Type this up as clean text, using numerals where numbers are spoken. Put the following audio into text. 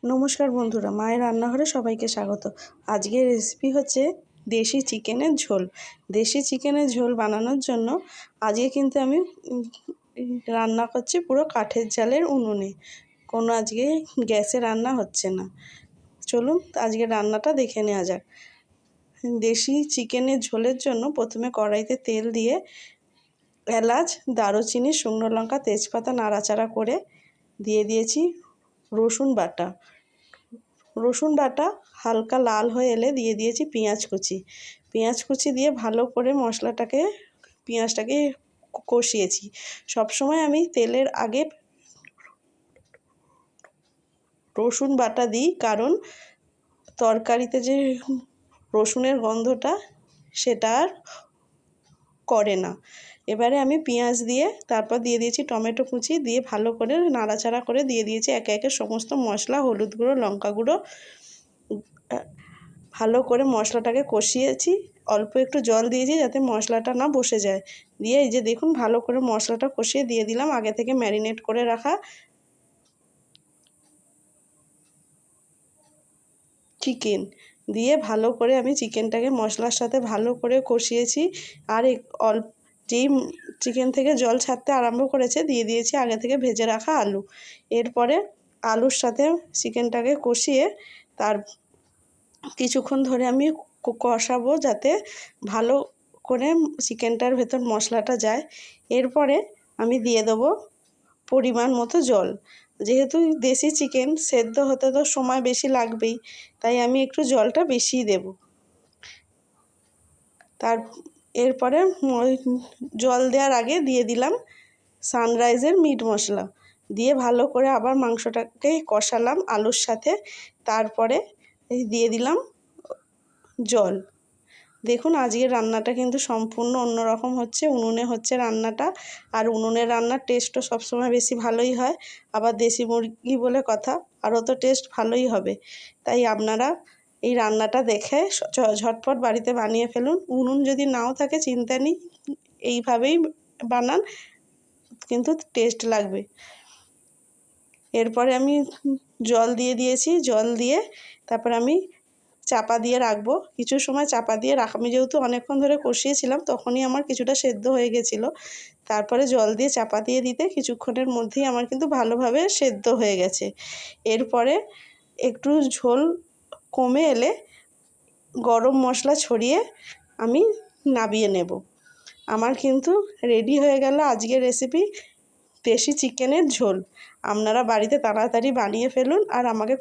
নমস্কার বন্ধুরা, মায়ের রান্নাঘরে সবাইকে স্বাগত। আজকের রেসিপি হচ্ছে দেশি চিকেনের ঝোল। দেশি চিকেনের ঝোল বানানোর জন্য আজকে কিন্তু আমি রান্না করছি পুরো কাঠের জালের উনুনে। কোনো আজকে গ্যাসে রান্না হচ্ছে না। চলুন আজকে রান্নাটা দেখে নেওয়া যাক। দেশি চিকেনের ঝোলের জন্য প্রথমে কড়াইতে তেল দিয়ে এলাচ, দারুচিনি, শুকনো লঙ্কা, তেজপাতা নাড়াচাড়া করে দিয়ে দিয়েছি রসুন বাটা। হালকা লাল হয়ে এলে দিয়ে দিয়েছি পেঁয়াজ কুচি দিয়ে ভালো করে পেঁয়াজটাকে কষিয়েছি। সবসময় আমি তেলের আগে রসুন বাটা দিই, কারণ তরকারিতে যে রসুনের গন্ধটা সেটা আর করে না। এবারে আমি পেঁয়াজ দিয়ে তারপর দিয়ে দিয়েছি টমেটো কুচি দিয়ে ভালো করে নাড়াচাড়া করে দিয়ে দিয়েছি একে একে সমস্ত মশলা, হলুদ গুঁড়ো, লঙ্কা গুঁড়ো। ভালো করে মশলাটাকে কষিয়েছি। অল্প একটু জল দিয়েছি যাতে মশলাটা না বসে যায়। দিয়ে এই যে দেখুন ভালো করে মশলাটা কষিয়ে দিয়ে দিলাম আগে থেকে ম্যারিনেট করে রাখা চিকেন। দিয়ে ভালো করে আমি চিকেনটাকে মশলার সাথে ভালো করে কষিয়েছি। আর যেই চিকেন থেকে জল ছাড়তে আরম্ভ করেছে দিয়ে দিয়েছি আগে থেকে ভেজে রাখা আলু। এরপরে আলুর সাথে চিকেনটাকে কষিয়ে তার কিছুক্ষণ ধরে আমি কষাবো যাতে ভালো করে চিকেনটার ভেতর মশলাটা যায়। এরপরে আমি দিয়ে দেবো পরিমাণ মতো জল। যেহেতু দেশি চিকেন সেদ্ধ হতে তো সময় বেশি লাগবেই, তাই আমি একটু জলটা বেশিই দেব। এরপরে জল দেওয়ার আগে দিয়ে দিলাম সানরাইজের মিট মশলা দিয়ে ভালো করে আবার মাংসটাকে কষালাম আলুর সাথে। তারপরে দিয়ে দিলাম জল। দেখুন আজকের রান্নাটা কিন্তু সম্পূর্ণ অন্যরকম হচ্ছে, উনুনে হচ্ছে রান্নাটা। আর উনুনের রান্নার টেস্টও সবসময় বেশি ভালোই হয়। আবার দেশি মুরগি বলে কথা, আরও তো টেস্ট ভালোই হবে। তাই আপনারা এই রান্নাটা দেখে ঝটপট বাড়িতে বানিয়ে ফেলুন। উনুন যদি নাও থাকে চিন্তা নেই, এইভাবেই বানান, কিন্তু টেস্ট লাগবে। এরপরে আমি জল দিয়ে দিয়েছি। জল দিয়ে তারপর আমি চাপা দিয়ে রাখবো কিছু সময়। চাপা দিয়ে আমি যেহেতু অনেকক্ষণ ধরে কষিয়েছিলাম তখনই আমার কিছুটা সেদ্ধ হয়ে গেছিলো। তারপরে জল দিয়ে চাপা দিয়ে দিতে কিছুক্ষণের মধ্যেই আমার কিন্তু ভালোভাবে সেদ্ধ হয়ে গেছে। এরপরে একটু ঝোল কমে এলে গরম মশলা ছড়িয়ে আমি নামিয়ে নেব। আমার কিন্তু রেডি হয়ে গেল আজকের রেসিপি দেশি চিকেনের ঝোল। আপনারা বাড়িতে তাড়াতাড়ি বানিয়ে ফেলুন আর আমাকে